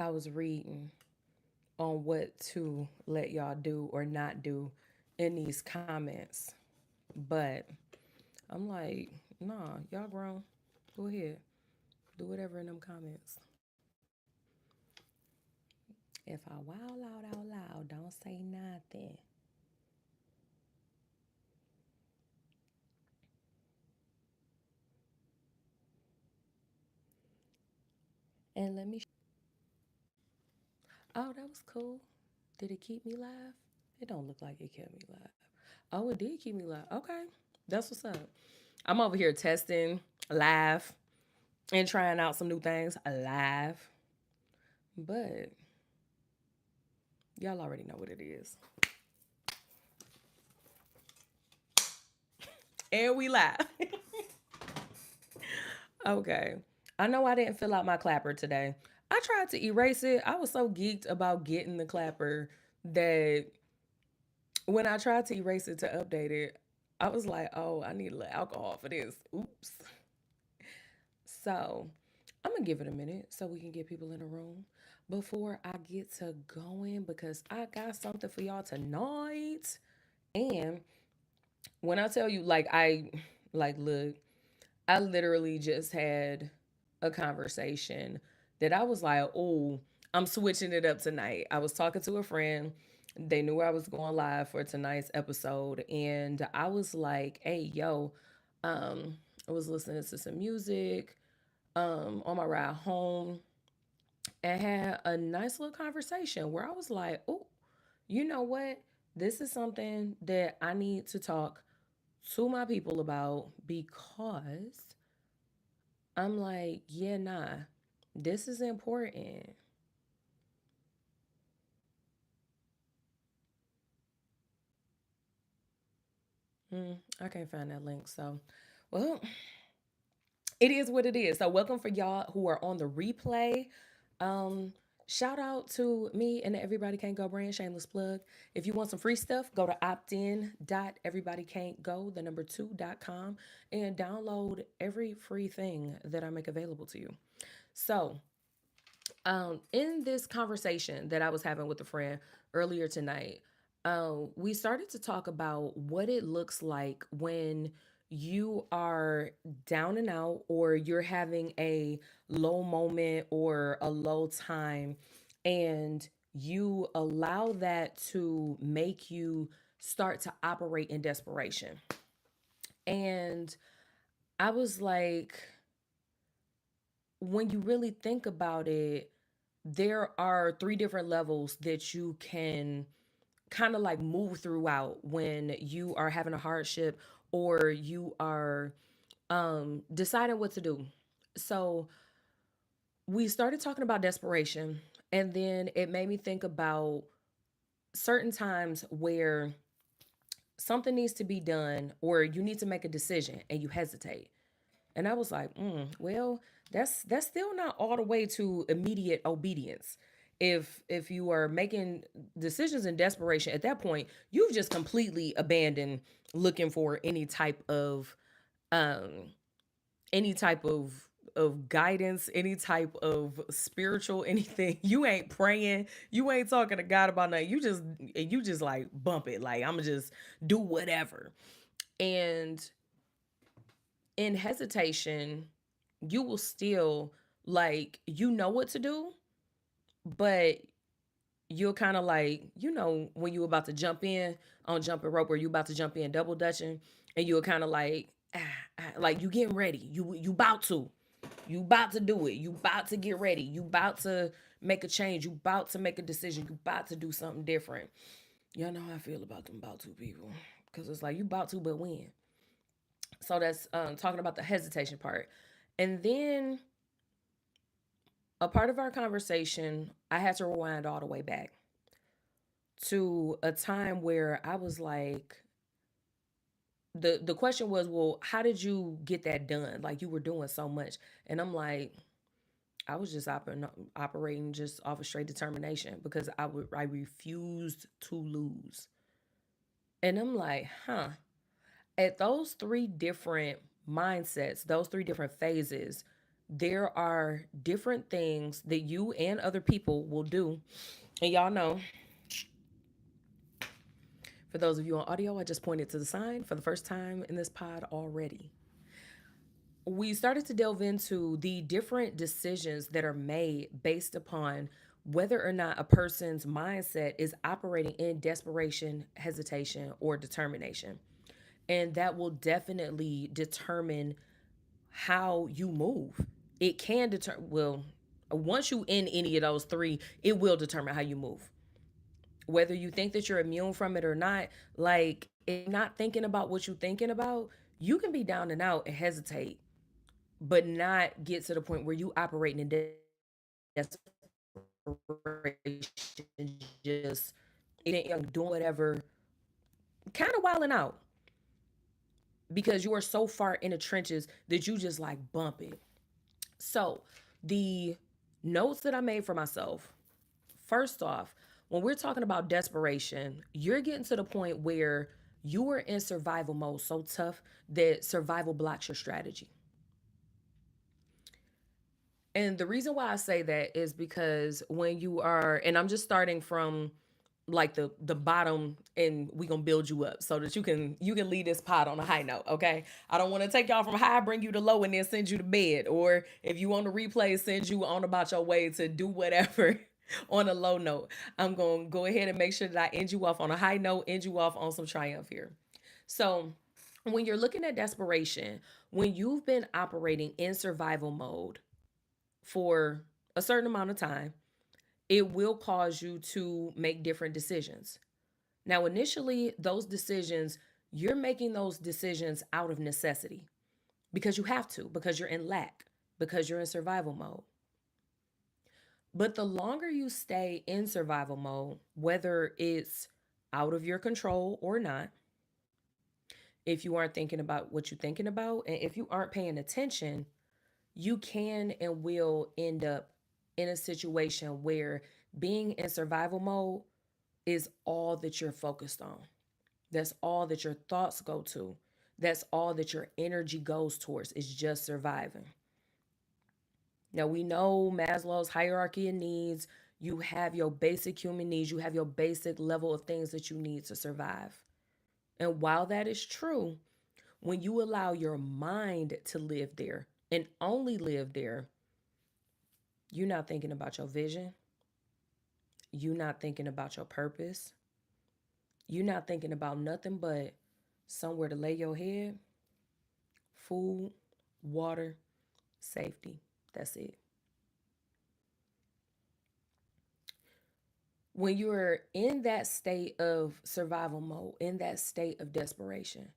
I was reading on what to let y'all do or not do in these comments. But I'm like, nah, y'all grown. Go ahead. Do whatever in them comments. If I wow out loud, don't say nothing. And let me. Oh, that was cool. Did it keep me live? It don't look like it kept me live. Oh, it did keep me live. Okay. That's what's up. I'm over here testing live and trying out some new things live. But y'all already know what it is. And we live. Okay. I know I didn't fill out my clapper today. I tried to erase it. I was so geeked about getting the clapper that when I tried to erase it to update it, I was like, oh, I need a little alcohol for this. Oops. So I'm going to give it a minute so we can get people in the room before I get to going because I got something for y'all tonight. And when I tell you, look, I literally just had a conversation that I was like, oh, I'm switching it up tonight. I was talking to a friend. They knew I was going live for tonight's episode. And I was like, hey, yo, I was listening to some music on my ride home and had a nice little conversation where I was like, oh, you know what? This is something that I need to talk to my people about because I'm like, yeah, nah, this is important. I can't find that link. So, well, it is what it is. So, welcome for y'all who are on the replay. Um, Shout out to me and the Everybody Can't Go brand, shameless plug. If you want some free stuff, go to optin.everybodycan'tgo, the number 2.com, and download every free thing that I make available to you. So, in this conversation that I was having with a friend earlier tonight, we started to talk about what it looks like when you are down and out or you're having a low moment or a low time and you allow that to make you start to operate in desperation. And I was like, when you really think about it, there are three different levels that you can kind of like move throughout when you are having a hardship or you are deciding what to do. So we started talking about desperation, and then it made me think about certain times where something needs to be done or you need to make a decision and you hesitate. And I was like, well, that's still not all the way to immediate obedience. If you are making decisions in desperation, at that point, you've just completely abandoned looking for um any type of guidance, any type of spiritual anything. You ain't praying, you ain't talking to God about nothing. You just like bump it. Like I'ma just do whatever. And in hesitation, you will still like you know what to do, but you'll kind of like when you about to jump in on jumping rope or you about to jump in double dutching, and you'll kind of like you getting ready. You about to do it. You about to get ready. You about to make a change. You about to make a decision. You about to do something different. Y'all know how I feel about them about to people because it's like you about to, but when? So that's talking about the hesitation part. And then a part of our conversation, I had to rewind all the way back to a time where I was like, the question was, well, how did you get that done? Like you were doing so much, and I'm like, I was just operating just off of straight determination because I refused to lose, and I'm like, huh. At those three different mindsets, those three different phases, there are different things that you and other people will do. And y'all know, for those of you on audio, I just pointed to the sign for the first time in this pod already. We started to delve into the different decisions that are made based upon whether or not a person's mindset is operating in desperation, hesitation, or determination. And that will definitely determine how you move. It can determine, well, once you in any of those three, it will determine how you move. Whether you think that you're immune from it or not, like if you're not thinking about what you're thinking about, you can be down and out and hesitate, but not get to the point where you operating in desperation, just doing whatever, kind of wilding out because you are so far in the trenches that you just like bump it. So, the notes that I made for myself, first off, when we're talking about desperation, you're getting to the point where you are in survival mode so tough that survival blocks your strategy. And the reason why I say that is because when you are, and I'm just starting from like the bottom, and we gonna build you up so that you can leave this pod on a high note. Okay, I don't want to take y'all from high, bring you to low, and then send you to bed, or if you want to replay, send you on about your way to do whatever on a low note. I'm gonna go ahead and make sure that I end you off on a high note, end you off on some triumph here. So when you're looking at desperation, when you've been operating in survival mode for a certain amount of time, it will cause you to make different decisions. Now, initially, those decisions, you're making those decisions out of necessity because you have to, because you're in lack, because you're in survival mode. But the longer you stay in survival mode, whether it's out of your control or not, if you aren't thinking about what you're thinking about, and if you aren't paying attention, you can and will end up in a situation where being in survival mode is all that you're focused on. That's all that your thoughts go to. That's all that your energy goes towards, is just surviving. Now, we know Maslow's hierarchy of needs. You have your basic human needs, you have your basic level of things that you need to survive. And while that is true, when you allow your mind to live there and only live there, you're not thinking about your vision. You're not thinking about your purpose. You're not thinking about nothing but somewhere to lay your head, food, water, safety. That's it. When you're in that state of survival mode, in that state of desperation,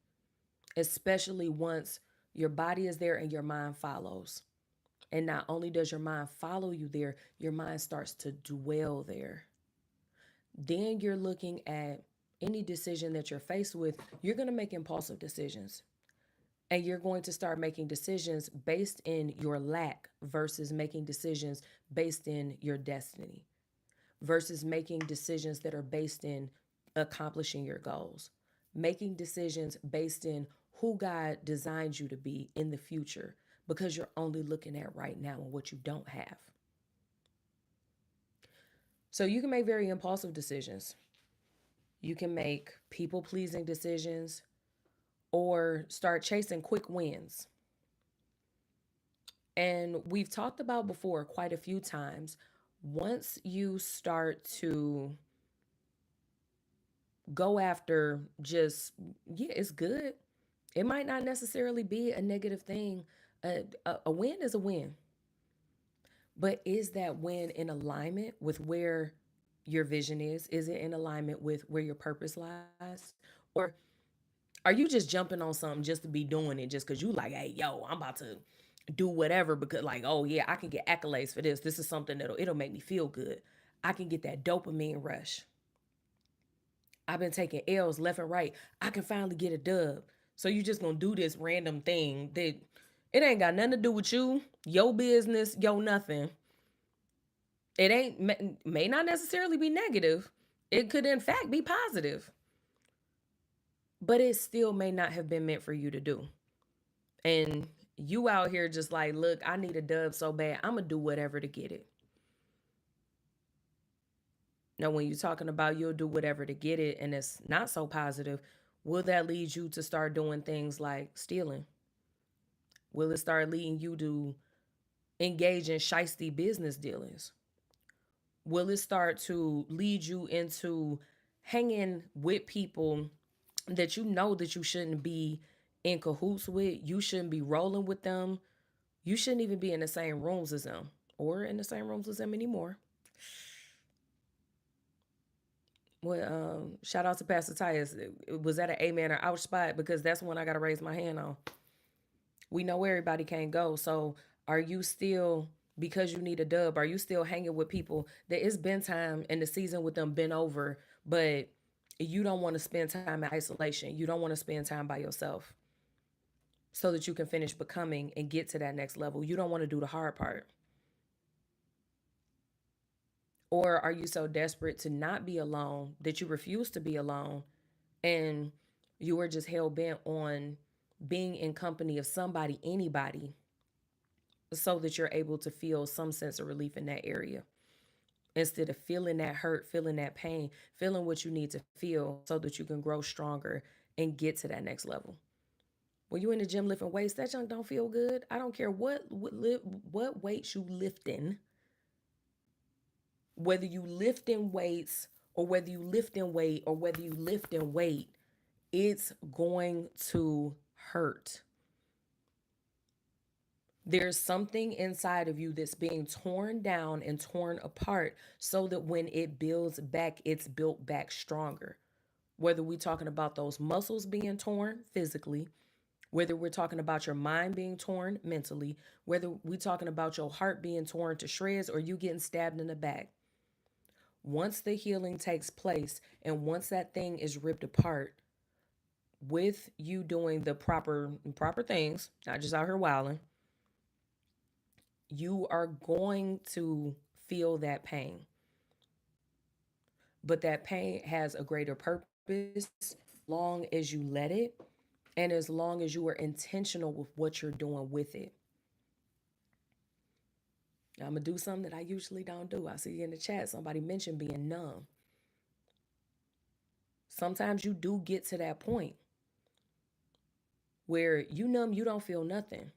especially once your body is there and your mind follows. And not only does your mind follow you there, your mind starts to dwell there. Then you're looking at any decision that you're faced with, you're going to make impulsive decisions. And you're going to start making decisions based in your lack versus making decisions based in your destiny, versus making decisions that are based in accomplishing your goals, making decisions based in who God designed you to be in the future, because you're only looking at right now and what you don't have. So you can make very impulsive decisions. You can make people pleasing decisions or start chasing quick wins. And we've talked about before quite a few times, once you start to go after just, yeah, it's good. It might not necessarily be a negative thing. A win is a win. But is that win in alignment with where your vision is? Is it in alignment with where your purpose lies? Or are you just jumping on something just to be doing it just because you like, hey, yo, I'm about to do whatever because like, oh yeah, I can get accolades for this. This is something it'll make me feel good. I can get that dopamine rush. I've been taking L's left and right. I can finally get a dub. So you just gonna do this random thing that it ain't got nothing to do with you, your business, your nothing. It ain't may not necessarily be negative. It could in fact be positive, but it still may not have been meant for you to do. And You out here just like, look, I need a dub so bad. I'm going to do whatever to get it. Now, when you're talking about you'll do whatever to get it and it's not so positive, will that lead you to start doing things like stealing? Will it start leading you to engage in shisty business dealings? Will it start to lead you into hanging with people that you know that you shouldn't be in cahoots with? You shouldn't be rolling with them. You shouldn't even be in the same rooms as them or in the same rooms as them anymore. Well, shout out to Pastor Tyus. Was that an amen or ouch spot? Because that's one I got to raise my hand on. We know everybody can't go. So are you still, because you need a dub, are you still hanging with people that it's been time and the season with them been over, but you don't want to spend time in isolation? You don't want to spend time by yourself so that you can finish becoming and get to that next level. You don't want to do the hard part. Or are you so desperate to not be alone that you refuse to be alone and you are just hell bent on being in company of somebody, anybody, so that you're able to feel some sense of relief in that area instead of feeling that hurt, feeling that pain, feeling what you need to feel so that you can grow stronger and get to that next level. When you in the gym lifting weights, that junk don't feel good. I don't care what weights you lifting, whether you lifting weights or whether you lifting weight or whether you lifting weight, it's going to hurt. There's something inside of you that's being torn down and torn apart so that when it builds back, it's built back stronger. Whether we're talking about those muscles being torn physically, whether we're talking about your mind being torn mentally, whether we're talking about your heart being torn to shreds or you getting stabbed in the back. Once the healing takes place and once that thing is ripped apart, with you doing the proper things, not just out here wilding, you are going to feel that pain. But that pain has a greater purpose long as you let it and as long as you are intentional with what you're doing with it. I'm going to do something that I usually don't do. I see in the chat somebody mentioned being numb. Sometimes you do get to that point where you numb, you don't feel nothing.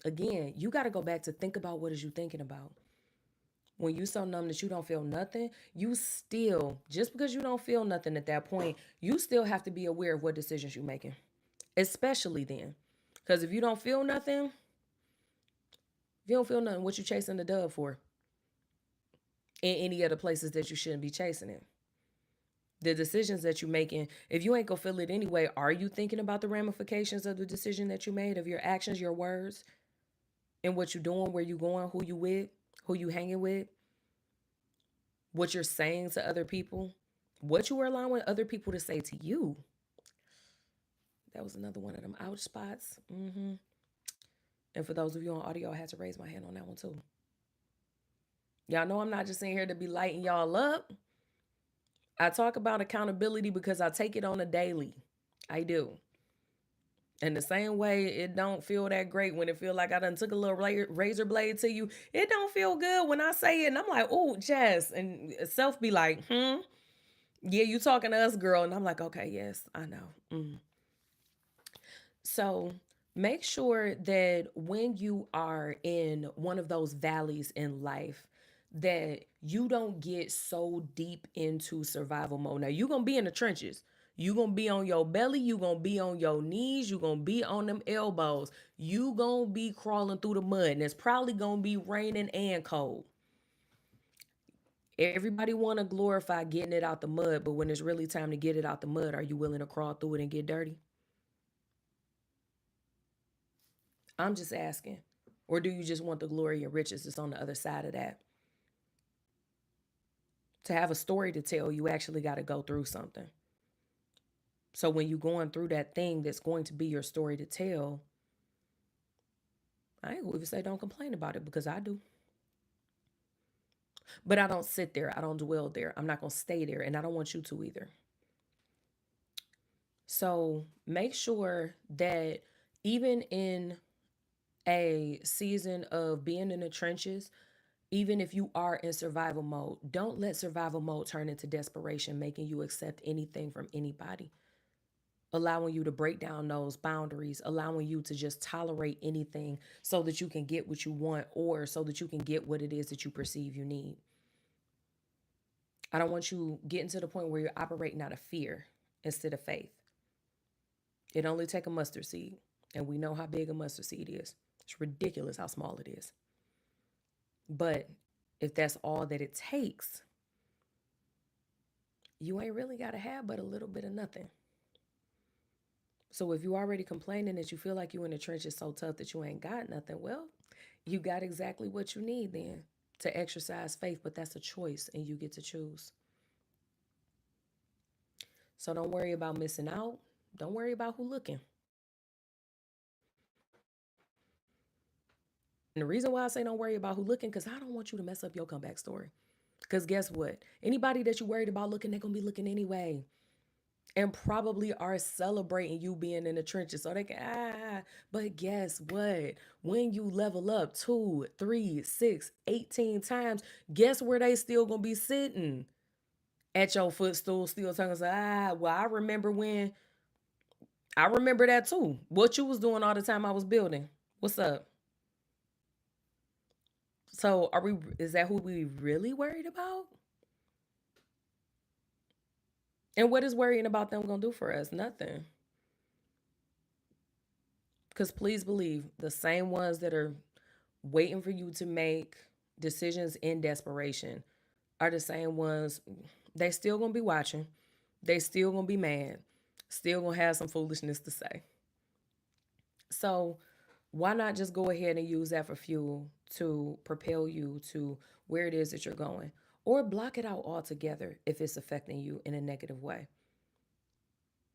Again, you got to go back to think about what is you thinking about. When you so numb that you don't feel nothing, you still, just because you don't feel nothing at that point, you still have to be aware of what decisions you're making, especially then. Because if you don't feel nothing, if you don't feel nothing, what you chasing the dove for? In any other places that you shouldn't be chasing it. The decisions that you're making, if you ain't gonna feel it anyway, are you thinking about the ramifications of the decision that you made, of your actions, your words, and what you're doing, where you going, who you with, who you hanging with, what you're saying to other people, what you are allowing other people to say to you? That was another one of them ouch spots. And for those of you on audio, I had to raise my hand on that one too. Y'all know I'm not just sitting here to be lighting y'all up. I talk about accountability because I take it on a daily. I do. And the same way it don't feel that great when it feel like I done took a little razor blade to you. It don't feel good when I say it and I'm like, oh, Jess. And self be like, yeah, you talking to us, girl. And I'm like, okay, yes, I know. So make sure that when you are in one of those valleys in life, that you don't get so deep into survival mode. Now you're gonna be in the trenches. You're gonna be on your belly, you're gonna be on your knees, you're gonna be on them elbows, you gonna be crawling through the mud, and it's probably gonna be raining and cold. Everybody wanna glorify getting it out the mud, but when it's really time to get it out the mud, are you willing to crawl through it and get dirty? I'm just asking. Or do you just want the glory and riches that's on the other side of that? To have a story to tell, you actually got to go through something. So when you're going through that thing that's going to be your story to tell, I ain't gonna even say don't complain about it because I do. But I don't sit there. I don't dwell there. I'm not gonna stay there. And I don't want you to either. So make sure that even in a season of being in the trenches, even if you are in survival mode. Don't let survival mode turn into desperation, making you accept anything from anybody, allowing you to break down those boundaries, allowing you to just tolerate anything so that you can get what you want or so that you can get what it is that you perceive you need. I don't want you getting to the point where you're operating out of fear instead of faith. It only take a mustard seed, and we know how big a mustard seed is. It's ridiculous how small it is. But if that's all that it takes, you ain't really got to have but a little bit of nothing. So if you already complaining that you feel like you in the trenches so tough that you ain't got nothing, well, you got exactly what you need then to exercise faith, but that's a choice and you get to choose. So don't worry about missing out. Don't worry about who looking. And the reason why I say don't worry about who looking, because I don't want you to mess up your comeback story. Because guess what? Anybody that you worried about looking, they're going to be looking anyway. And probably are celebrating you being in the trenches so they can, But guess what? When you level up 2, 3, 6, 18 times, guess where they still going to be sitting? At your footstool, still talking, well, I remember that too. What you was doing all the time I was building. What's up? So is that who we really worried about? And what is worrying about them gonna do for us? Nothing. Because please believe the same ones that are waiting for you to make decisions in desperation are the same ones they still gonna be watching. They still gonna be mad. Still gonna have some foolishness to say. So why not just go ahead and use that for fuel to propel you to where it is that you're going? Or block it out altogether if it's affecting you in a negative way.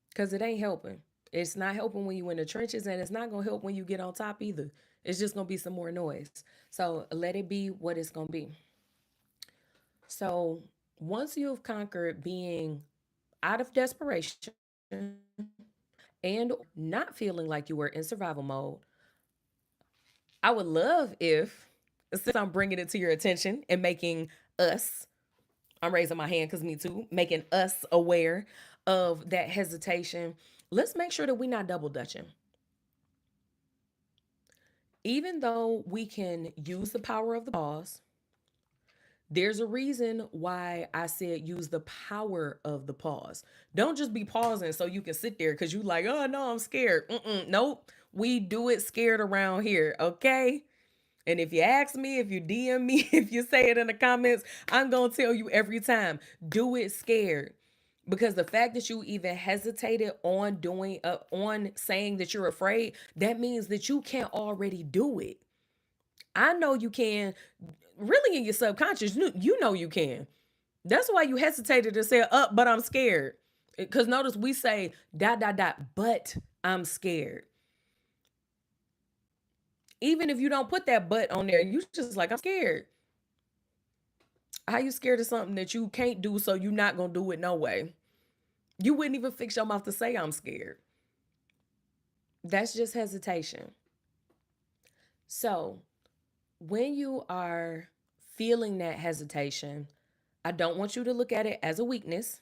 Because it ain't helping. It's not helping when you in the trenches, and it's not going to help when you get on top either. It's just going to be some more noise. So let it be what it's going to be. So once you've conquered being out of desperation and not feeling like you were in survival mode, I would love if, since I'm bringing it to your attention and making us, I'm raising my hand because me too, making us aware of that hesitation, let's make sure that we're not double dutching. Even though we can use the power of the pause, there's a reason why I said use the power of the pause. Don't just be pausing so you can sit there because you like, oh no, I'm scared. Nope. We do it scared around here, okay? And if you ask me, if you DM me, if you say it in the comments, I'm going to tell you every time, do it scared. Because the fact that you even hesitated on on saying that you're afraid, that means that you can't already do it. I know you can, really in your subconscious, you know you can. That's why you hesitated to say up, but I'm scared. Because notice we say dot dot dot, but I'm scared. Even if you don't put that but on there, you just like, I'm scared. How you scared of something that you can't do, so you're not gonna do it no way? You wouldn't even fix your mouth to say I'm scared. That's just hesitation. So when you are feeling that hesitation, I don't want you to look at it as a weakness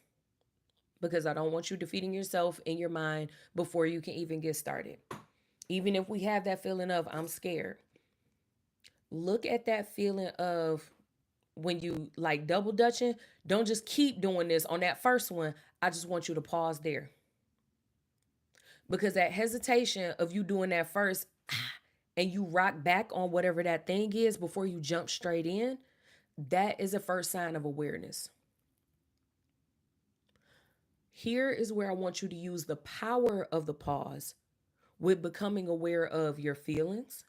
because I don't want you defeating yourself in your mind before you can even get started. Even if we have that feeling of I'm scared, look at that feeling of when you like double dutching, don't just keep doing this on that first one. I just want you to pause there. Because that hesitation of you doing that first and you rock back on whatever that thing is before you jump straight in, that is a first sign of awareness. Here is where I want you to use the power of the pause with becoming aware of your feelings,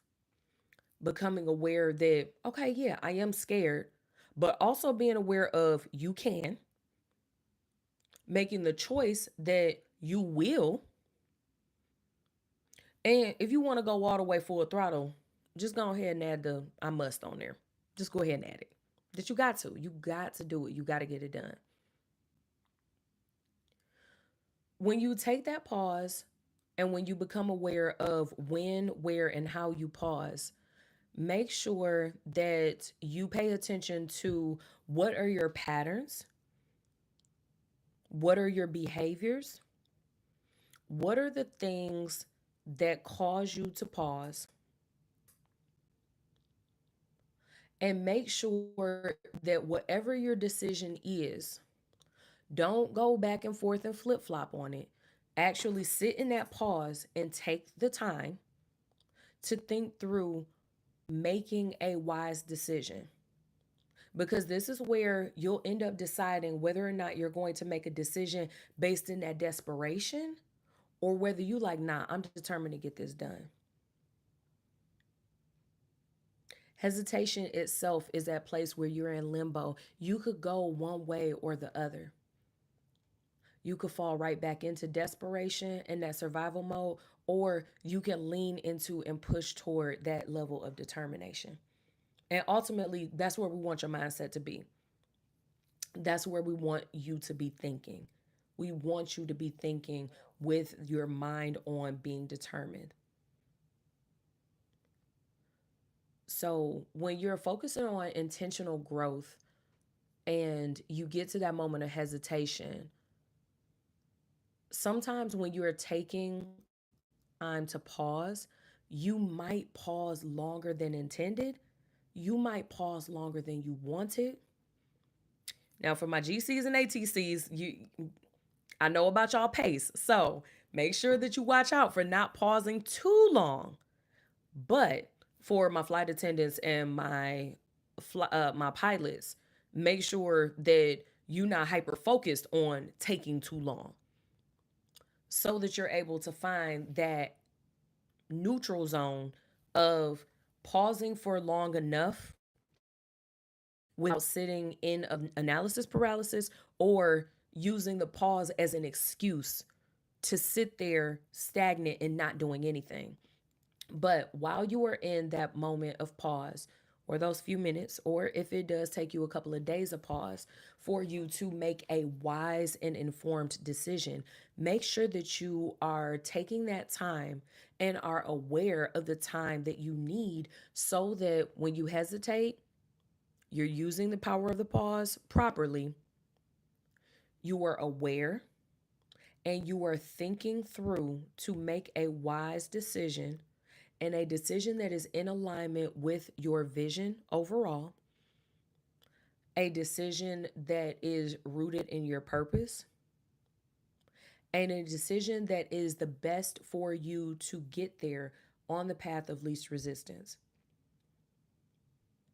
becoming aware that, okay, yeah, I am scared, but also being aware of you can, making the choice that you will. And if you want to go all the way full throttle, just go ahead and add the I must on there. Just go ahead and add it. That you got to. You got to do it. You got to get it done. When you take that pause And when you become aware of when, where, and how you pause, make sure that you pay attention to what are your patterns, what are your behaviors, what are the things that cause you to pause, and make sure that whatever your decision is, don't go back and forth and flip flop on it. Actually sit in that pause and take the time to think through making a wise decision. Because this is where you'll end up deciding whether or not you're going to make a decision based in that desperation, or whether you like, nah, I'm determined to get this done. Hesitation itself is that place where you're in limbo. You could go one way or the other. You could fall right back into desperation and that survival mode, or you can lean into and push toward that level of determination. And ultimately, that's where we want your mindset to be. That's where we want you to be thinking. We want you to be thinking with your mind on being determined. So, when you're focusing on intentional growth and you get to that moment of hesitation, sometimes when you're taking time to pause, you might pause longer than intended. You might pause longer than you wanted. Now, for my GCs and ATCs, I know about y'all pace. So make sure that you watch out for not pausing too long. But for my flight attendants and my pilots, make sure that you're not hyper focused on taking too long, so that you're able to find that neutral zone of pausing for long enough without sitting in analysis paralysis, or using the pause as an excuse to sit there stagnant and not doing anything. But while you are in that moment of pause, or those few minutes, or if it does take you a couple of days of pause for you to make a wise and informed decision, make sure that you are taking that time and are aware of the time that you need, so that when you hesitate, you're using the power of the pause properly. You are aware and you are thinking through to make a wise decision, and a decision that is in alignment with your vision overall, a decision that is rooted in your purpose, and a decision that is the best for you to get there on the path of least resistance.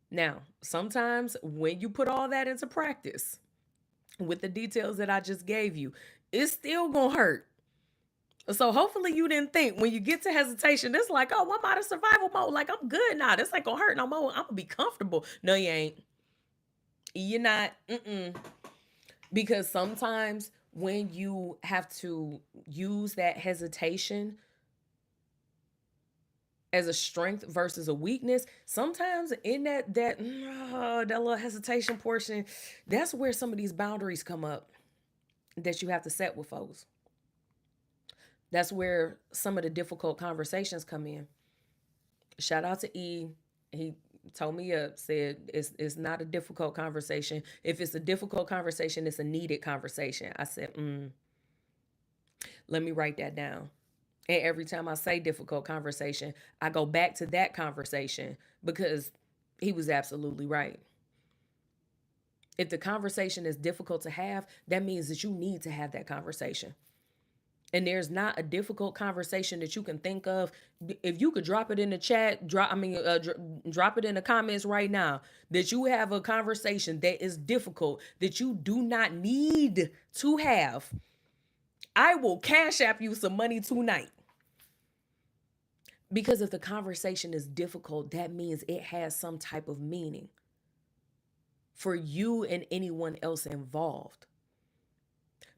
Now, sometimes when you put all that into practice with the details that I just gave you, it's still gonna hurt. So hopefully you didn't think when you get to hesitation, it's like, oh, I'm out of survival mode. Like, I'm good now. This ain't gonna hurt no more. I'm gonna be comfortable. No, you ain't. You're not. Mm-mm. Because sometimes when you have to use that hesitation as a strength versus a weakness, sometimes in that little hesitation portion, that's where some of these boundaries come up that you have to set with folks. That's where some of the difficult conversations come in. Shout out to E. He told me up, said it's not a difficult conversation. If it's a difficult conversation, it's a needed conversation. I said, let me write that down. And every time I say difficult conversation, I go back to that conversation, because he was absolutely right. If the conversation is difficult to have, that means that you need to have that conversation. And there's not a difficult conversation that you can think of. If you could drop it in the chat, drop it in the comments right now, that you have a conversation that is difficult, that you do not need to have, I will cash app you some money tonight. Because if the conversation is difficult, that means it has some type of meaning for you and anyone else involved.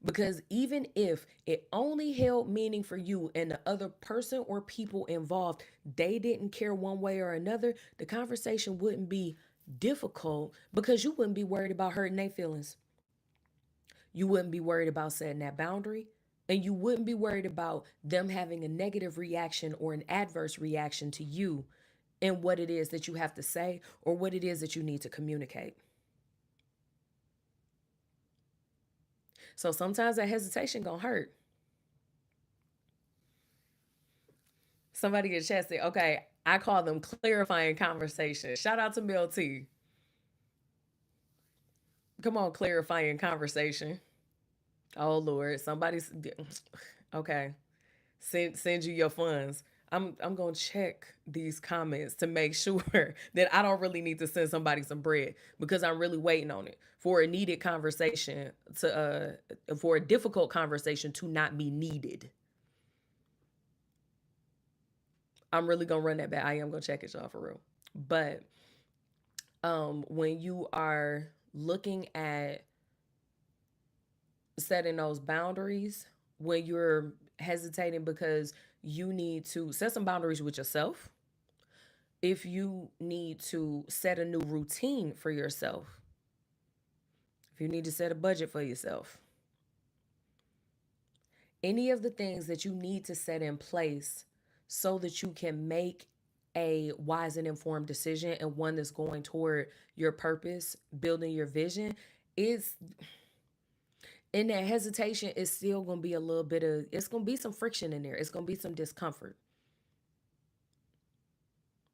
Because even if it only held meaning for you and the other person or people involved, they didn't care one way or another, the conversation wouldn't be difficult, because you wouldn't be worried about hurting their feelings. You wouldn't be worried about setting that boundary. And you wouldn't be worried about them having a negative reaction or an adverse reaction to you in what it is that you have to say or what it is that you need to communicate. So sometimes that hesitation gonna hurt. Somebody get chested. Okay, I call them clarifying conversations. Shout out to Mel T. Come on, clarifying conversation. Oh Lord, somebody's okay. Send you your funds. I'm gonna check these comments to make sure that I don't really need to send somebody some bread because I'm really waiting on it for a needed conversation to for a difficult conversation to not be needed. I'm really gonna run that back. I am gonna check it, y'all, for real. But when you are looking at setting those boundaries, when you're hesitating because you need to set some boundaries with yourself, if you need to set a new routine for yourself, if you need to set a budget for yourself, any of the things that you need to set in place so that you can make a wise and informed decision and one that's going toward your purpose, building your vision, is in that hesitation is still going to be a little bit of, it's going to be some friction in there. It's going to be some discomfort.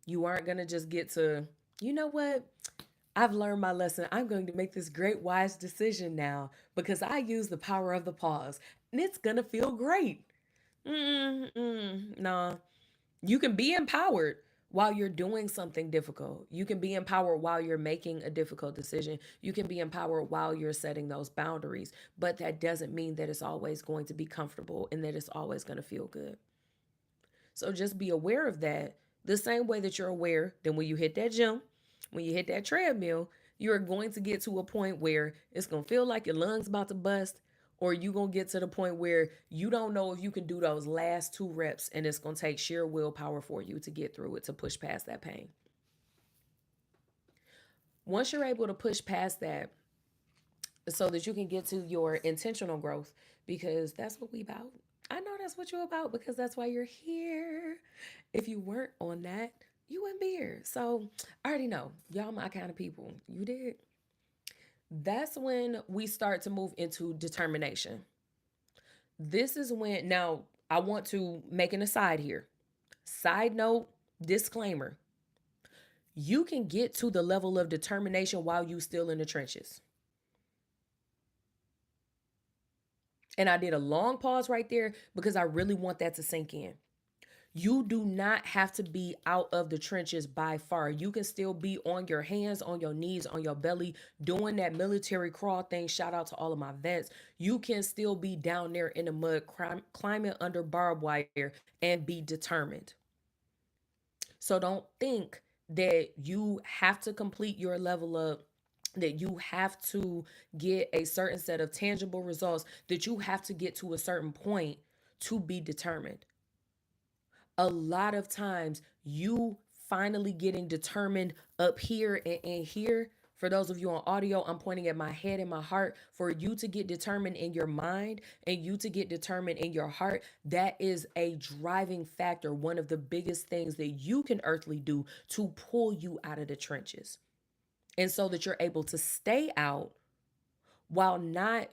You aren't going to just get to, you know what? I've learned my lesson. I'm going to make this great, wise decision now because I use the power of the pause and it's going to feel great. Nah. You can be empowered while you're doing something difficult. You can be empowered while you're making a difficult decision. You can be empowered while you're setting those boundaries. But that doesn't mean that it's always going to be comfortable and that it's always going to feel good. So just be aware of that. The same way that you're aware that when you hit that gym, when you hit that treadmill, you're going to get to a point where it's going to feel like your lungs about to bust, or you going to get to the point where you don't know if you can do those last 2 reps and it's going to take sheer willpower for you to get through it, to push past that pain. Once you're able to push past that so that you can get to your intentional growth, because that's what we about. I know that's what you're about because that's why you're here. If you weren't on that, you wouldn't be here. So I already know y'all my kind of people. You did. That's when we start to move into determination. This is when, now I want to make an aside here. Side note, disclaimer. You can get to the level of determination while you still in the trenches. And I did a long pause right there because I really want that to sink in. You do not have to be out of the trenches by far. You can still be on your hands, on your knees, on your belly, doing that military crawl thing. Shout out to all of my vets. You can still be down there in the mud, climbing under barbed wire, and be determined. So don't think that you have to complete your level up, that you have to get a certain set of tangible results, that you have to get to a certain point to be determined. A lot of times, you finally getting determined up here and in here. For those of you on audio, I'm pointing at my head and my heart. For you to get determined in your mind and you to get determined in your heart, that is a driving factor. One of the biggest things that you can earthly do to pull you out of the trenches. And so that you're able to stay out while not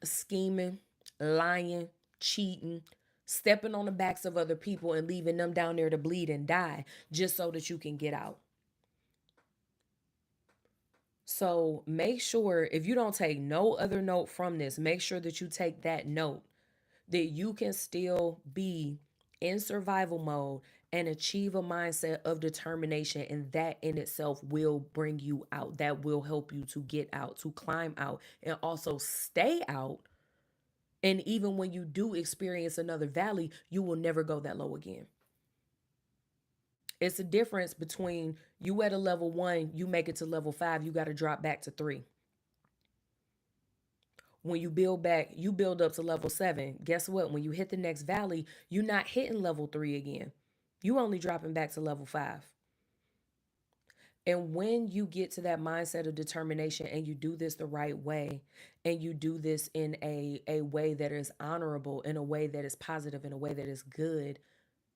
scheming, lying, cheating, stepping on the backs of other people and leaving them down there to bleed and die just so that you can get out. So make sure, if you don't take no other note from this, make sure that you take that note, that you can still be in survival mode and achieve a mindset of determination. And that in itself will bring you out. That will help you to get out, to climb out, and also stay out. And even when you do experience another valley, you will never go that low again. It's a difference between you at a level 1, you make it to level 5, you got to drop back to 3. When you build back, you build up to level 7. Guess what? When you hit the next valley, you're not hitting level 3 again. You only dropping back to level 5. And when you get to that mindset of determination and you do this the right way, and you do this in a way that is honorable, in a way that is positive, in a way that is good,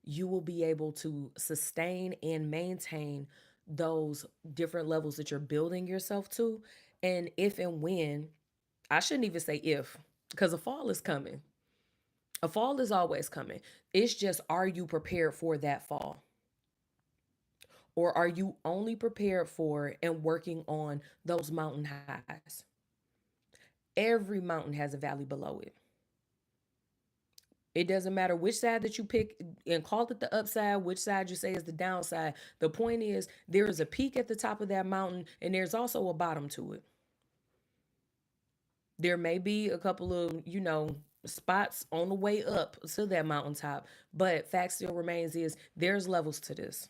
you will be able to sustain and maintain those different levels that you're building yourself to. And if and when, I shouldn't even say if, because a fall is coming. A fall is always coming. It's just, are you prepared for that fall? Or are you only prepared for and working on those mountain highs? Every mountain has a valley below it. It doesn't matter which side that you pick and call it the upside, which side you say is the downside. The point is, there is a peak at the top of that mountain, and there's also a bottom to it. There may be a couple of, spots on the way up to that mountaintop, but fact still remains is there's levels to this.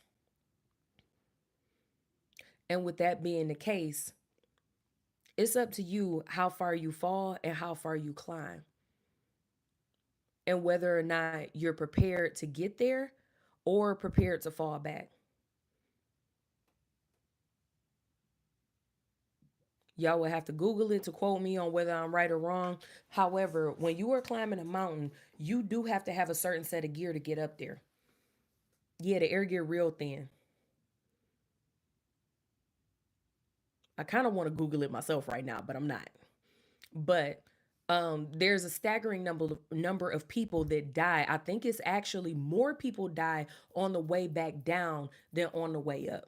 And with that being the case, it's up to you how far you fall and how far you climb, and whether or not you're prepared to get there or prepared to fall back. Y'all will have to Google it to quote me on whether I'm right or wrong. However, when you are climbing a mountain, you do have to have a certain set of gear to get up there. Yeah, the air gear real thin. I kind of want to Google it myself right now, but I'm not. But there's a staggering number of people that die. I think it's actually more people die on the way back down than on the way up.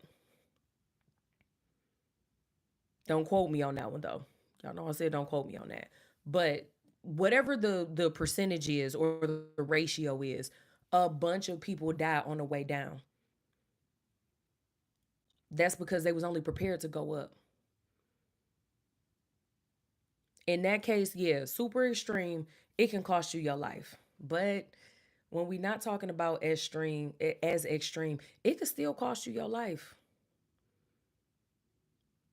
Don't quote me on that one though. Y'all know I said don't quote me on that. But whatever the percentage is or the ratio is, a bunch of people die on the way down. That's because they was only prepared to go up. In that case, yeah, super extreme, it can cost you your life. But when we not talking about as extreme, it could still cost you your life.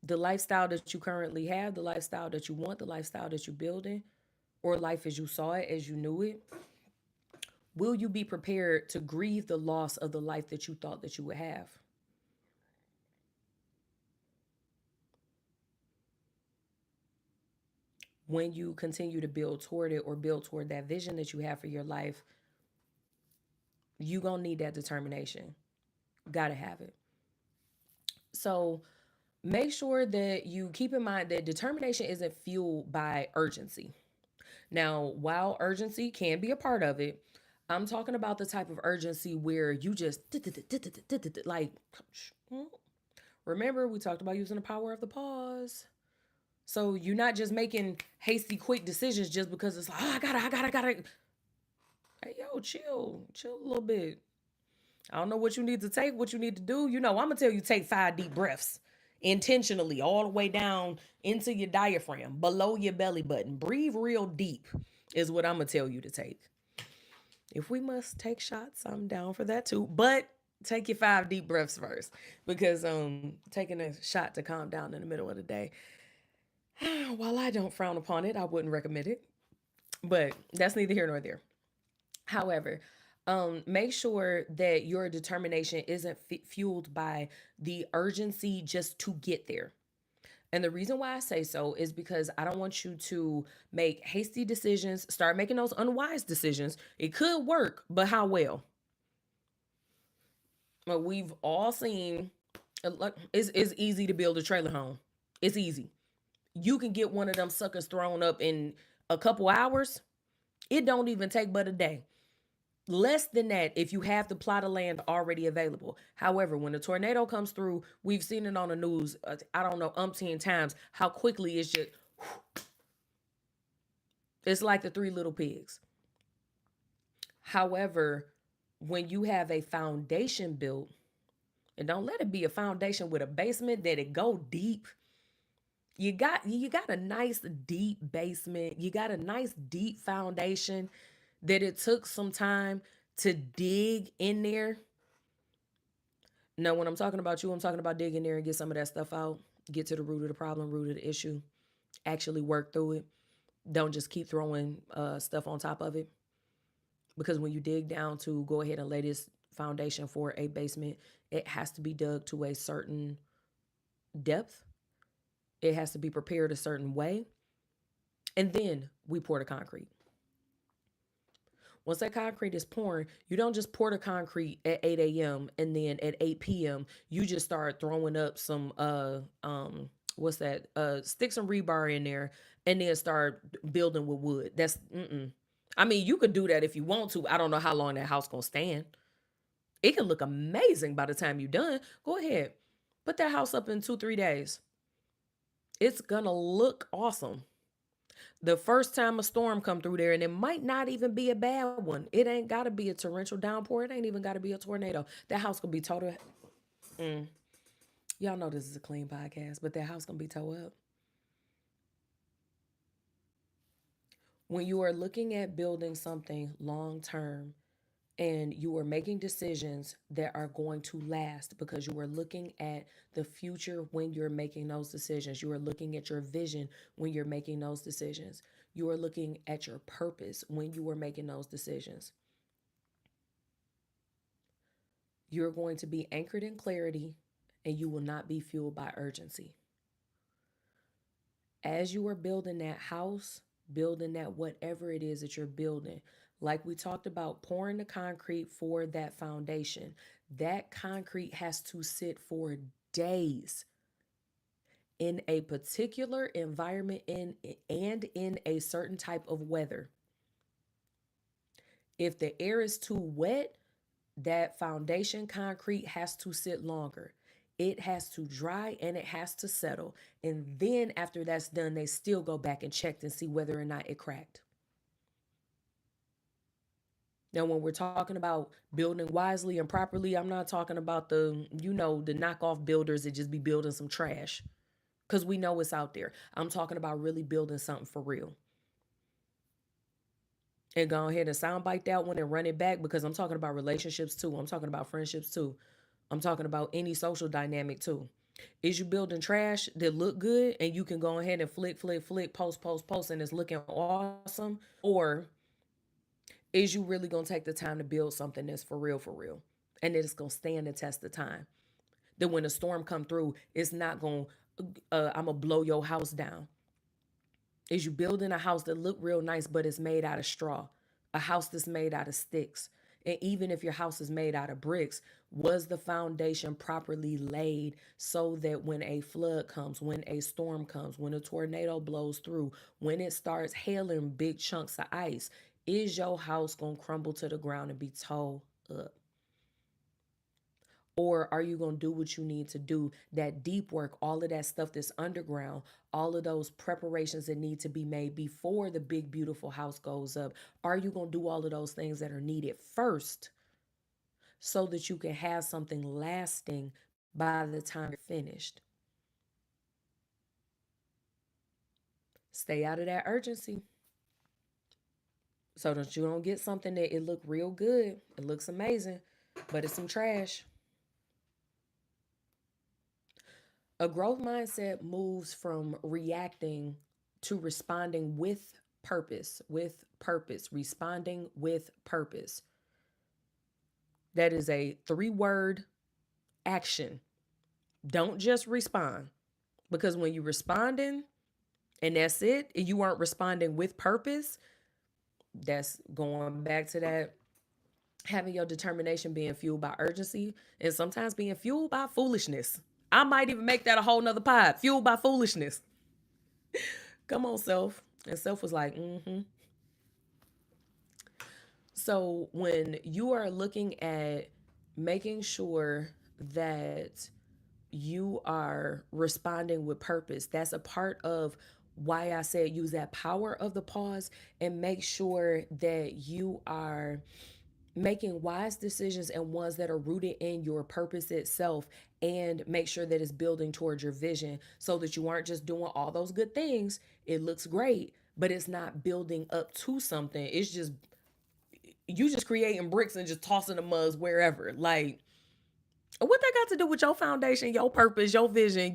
The lifestyle that you currently have, the lifestyle that you want, the lifestyle that you're building, or life as you saw it, as you knew it, will you be prepared to grieve the loss of the life that you thought that you would have? When you continue to build toward it or build toward that vision that you have for your life, you gonna need that determination. Gotta have it. So make sure that you keep in mind that determination isn't fueled by urgency. Now, while urgency can be a part of it, I'm talking about the type of urgency where you just like, remember we talked about using the power of the pause. So you're not just making hasty, quick decisions just because it's like, oh, I gotta. Hey, yo, chill a little bit. I don't know what you need to take, what you need to do. I'm gonna tell you take 5 deep breaths intentionally all the way down into your diaphragm, below your belly button. Breathe real deep is what I'm gonna tell you to take. If we must take shots, I'm down for that too. But take your 5 deep breaths first, because taking a shot to calm down in the middle of the day, while I don't frown upon it, I wouldn't recommend it. But that's neither here nor there. However, make sure that your determination isn't fueled by the urgency just to get there. And the reason why I say so is because I don't want you to make hasty decisions, start making those unwise decisions. It could work, but how well? Well, we've all seen, like, it's easy to build a trailer home. It's easy. You can get one of them suckers thrown up in a couple hours. It don't even take but a day. Less than that if you have the plot of land already available. However, when a tornado comes through, we've seen it on the news, I don't know, umpteen times, how quickly it's just, it's like the Three Little Pigs. However, when you have a foundation built, and don't let it be a foundation with a basement that it go deep. You got a nice deep basement. You got a nice deep foundation that it took some time to dig in there. No, when I'm talking about you, I'm talking about dig in there and get some of that stuff out. Get to the root of the problem, root of the issue. Actually work through it. Don't just keep throwing stuff on top of it. Because when you dig down to go ahead and lay this foundation for a basement, it has to be dug to a certain depth. It has to be prepared a certain way. And then we pour the concrete. Once that concrete is pouring, you don't just pour the concrete at 8 a.m. and then at 8 p.m. you just start throwing up some what's that? Stick some rebar in there and then start building with wood. That's mm-mm. I mean, you could do that if you want to. I don't know how long that house gonna stand. It can look amazing by the time you're done. Go ahead. Put that house up in 2, 3 days. It's gonna look awesome. The first time a storm come through there, and it might not even be a bad one. It ain't got to be a torrential downpour. It ain't even got to be a tornado. That house gonna be total. Mm, y'all know this is a clean podcast, but that house gonna be towed up. When you are looking at building something long term, and you are making decisions that are going to last because you are looking at the future when you're making those decisions. You are looking at your vision when you're making those decisions. You are looking at your purpose when you are making those decisions. You're going to be anchored in clarity and you will not be fueled by urgency. As you are building that house, building that whatever it is that you're building, like we talked about, pouring the concrete for that foundation, that concrete has to sit for days in a particular environment and in a certain type of weather. If the air is too wet, that foundation concrete has to sit longer. It has to dry and it has to settle. And then after that's done, they still go back and check and see whether or not it cracked. Now, when we're talking about building wisely and properly, I'm not talking about the knockoff builders that just be building some trash because we know it's out there. I'm talking about really building something for real. And go ahead and soundbite that one and run it back because I'm talking about relationships too. I'm talking about friendships too. I'm talking about any social dynamic too. Is you building trash that look good and you can go ahead and flick, post, and it's looking awesome? Or is you really gonna take the time to build something that's for real, and that it's gonna stand the test of time? That when a storm come through, it's not gonna I'm gonna blow your house down. Is you building a house that look real nice, but it's made out of straw, a house that's made out of sticks? And even if your house is made out of bricks, was the foundation properly laid so that when a flood comes, when a storm comes, when a tornado blows through, when it starts hailing big chunks of ice, is your house going to crumble to the ground and be towed up? Or are you going to do what you need to do? That deep work, all of that stuff that's underground, all of those preparations that need to be made before the big, beautiful house goes up. Are you going to do all of those things that are needed first so that you can have something lasting by the time you're finished? Stay out of that urgency so that you don't get something that it look real good. It looks amazing, but it's some trash. A growth mindset moves from reacting to responding with purpose, responding with purpose. That is a 3 word action. Don't just respond, because when you're responding and that's it, and you aren't responding with purpose, that's going back to that having your determination being fueled by urgency and sometimes being fueled by foolishness. I might even make that a whole nother pod. Fueled by foolishness. Come on, self. And self was like, mm-hmm. So when you are looking at making sure that you are responding with purpose, that's a part of why I said use that power of the pause and make sure that you are making wise decisions and ones that are rooted in your purpose itself, and make sure that it's building towards your vision so that you aren't just doing all those good things. It looks great, but it's not building up to something. It's just you just creating bricks and just tossing the mugs wherever. Like, what that got to do with your foundation, your purpose, your vision,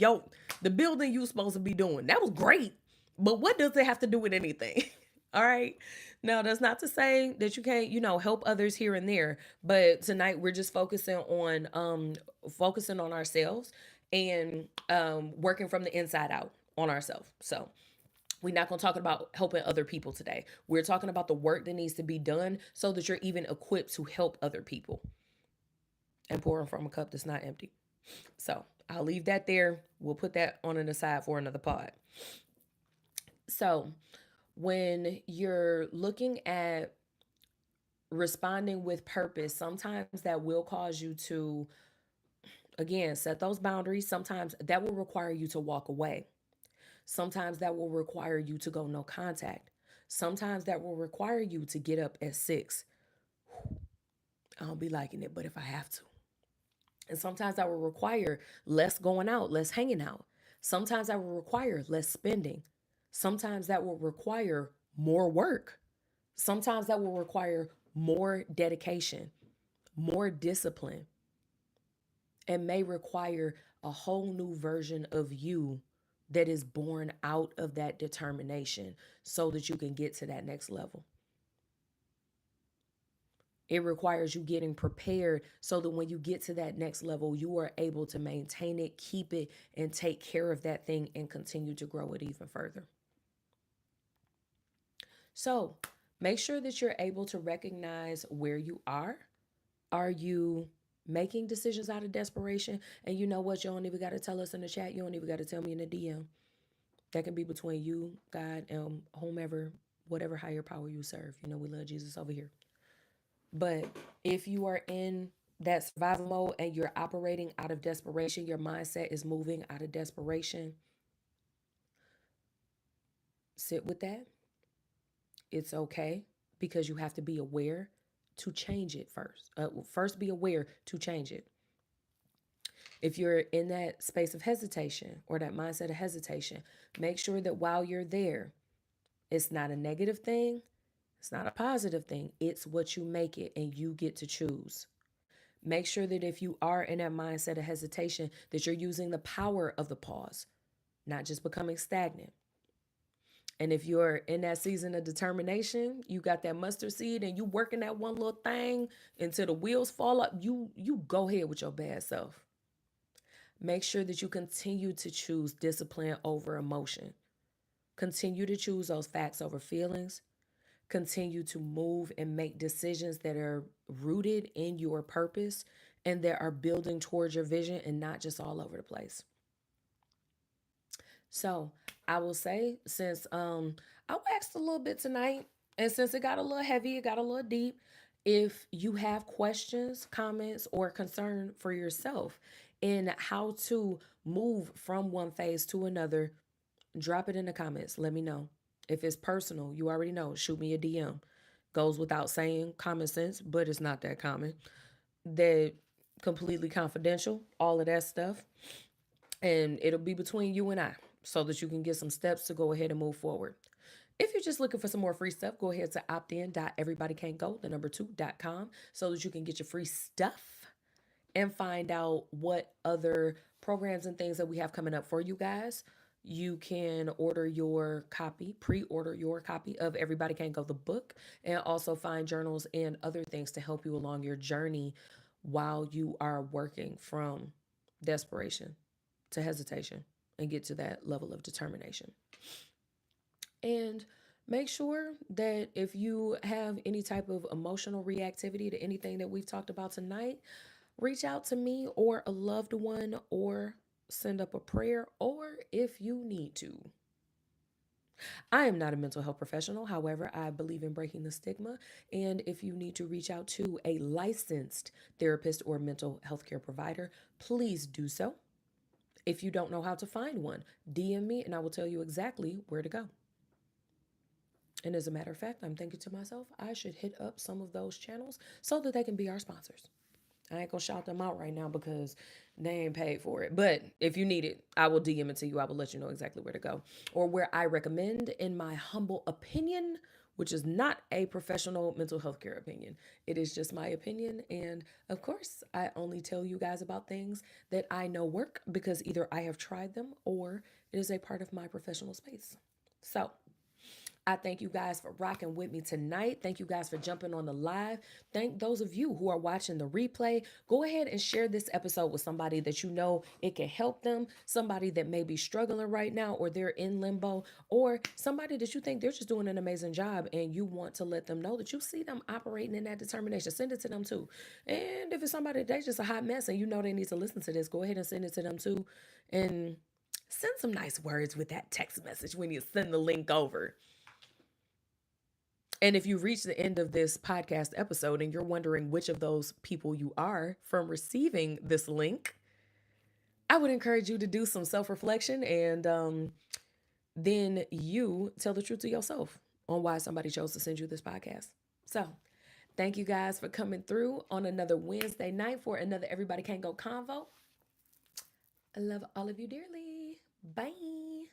the building you supposed to be doing? That was great, but what does it have to do with anything? All right. Now, that's not to say that you can't, help others here and there, but tonight we're just focusing on ourselves and working from the inside out on ourselves. So we're not going to talk about helping other people today. We're talking about the work that needs to be done so that you're even equipped to help other people and pouring from a cup that's not empty. So I'll leave that there. We'll put that on an aside for another pod. So when you're looking at responding with purpose, sometimes that will cause you to, again, set those boundaries. Sometimes that will require you to walk away. Sometimes that will require you to go no contact. Sometimes that will require you to get up at 6. I don't be liking it, but if I have to. And sometimes that will require less going out, less hanging out. Sometimes that will require less spending. Sometimes that will require more work. Sometimes that will require more dedication, more discipline, and may require a whole new version of you that is born out of that determination so that you can get to that next level. It requires you getting prepared so that when you get to that next level, you are able to maintain it, keep it, and take care of that thing and continue to grow it even further. So make sure that you're able to recognize where you are. Are you making decisions out of desperation? And you know what? You don't even got to tell us in the chat. You don't even got to tell me in the DM. That can be between you, God, and whomever, whatever higher power you serve. You know, we love Jesus over here. But if you are in that survival mode and you're operating out of desperation, your mindset is moving out of desperation, sit with that. It's okay because you have to be aware to change it first. First, be aware to change it. If you're in that space of hesitation or that mindset of hesitation, make sure that while you're there, it's not a negative thing, it's not a positive thing. It's what you make it, and you get to choose. Make sure that if you are in that mindset of hesitation, that you're using the power of the pause, not just becoming stagnant. And if you're in that season of determination, you got that mustard seed and you working that one little thing until the wheels fall up, you go ahead with your bad self. Make sure that you continue to choose discipline over emotion. Continue to choose those facts over feelings. Continue to move and make decisions that are rooted in your purpose and that are building towards your vision and not just all over the place. So I will say, since I waxed a little bit tonight, and since it got a little heavy, it got a little deep. If you have questions, comments, or concern for yourself in how to move from one phase to another, drop it in the comments. Let me know. If it's personal, you already know. Shoot me a DM. Goes without saying, common sense, but it's not that common. They're completely confidential, all of that stuff. And it'll be between you and I so that you can get some steps to go ahead and move forward. If you're just looking for some more free stuff, go ahead to optin.everybodycan'tgo, the number 2.com, so that you can get your free stuff and find out what other programs and things that we have coming up for you guys. You can order your copy, pre-order your copy of Everybody Can't Go the book, and also find journals and other things to help you along your journey while you are working from desperation to hesitation and get to that level of determination. And make sure that if you have any type of emotional reactivity to anything that we've talked about tonight, reach out to me or a loved one, or send up a prayer, or if you need to. I am not a mental health professional. However, I believe in breaking the stigma. And if you need to reach out to a licensed therapist or mental health care provider, please do so. If you don't know how to find one, DM me and I will tell you exactly where to go. And as a matter of fact, I'm thinking to myself, I should hit up some of those channels so that they can be our sponsors. I ain't gonna shout them out right now because they ain't paid for it. But if you need it, I will DM it to you. I will let you know exactly where to go or where I recommend, in my humble opinion, which is not a professional mental health care opinion. It is just my opinion. And of course, I only tell you guys about things that I know work because either I have tried them or it is a part of my professional space. So I thank you guys for rocking with me tonight. Thank you guys for jumping on the live. Thank those of you who are watching the replay. Go ahead and share this episode with somebody that you know it can help them, somebody that may be struggling right now or they're in limbo, or somebody that you think they're just doing an amazing job and you want to let them know that you see them operating in that determination. Send it to them too. And if it's somebody that's just a hot mess and you know they need to listen to this, go ahead and send it to them too. And send some nice words with that text message when you send the link over. And if you reach the end of this podcast episode and you're wondering which of those people you are from receiving this link, I would encourage you to do some self reflection and then you tell the truth to yourself on why somebody chose to send you this podcast. So, thank you guys for coming through on another Wednesday night for another Everybody Can't Go Convo. I love all of you dearly. Bye.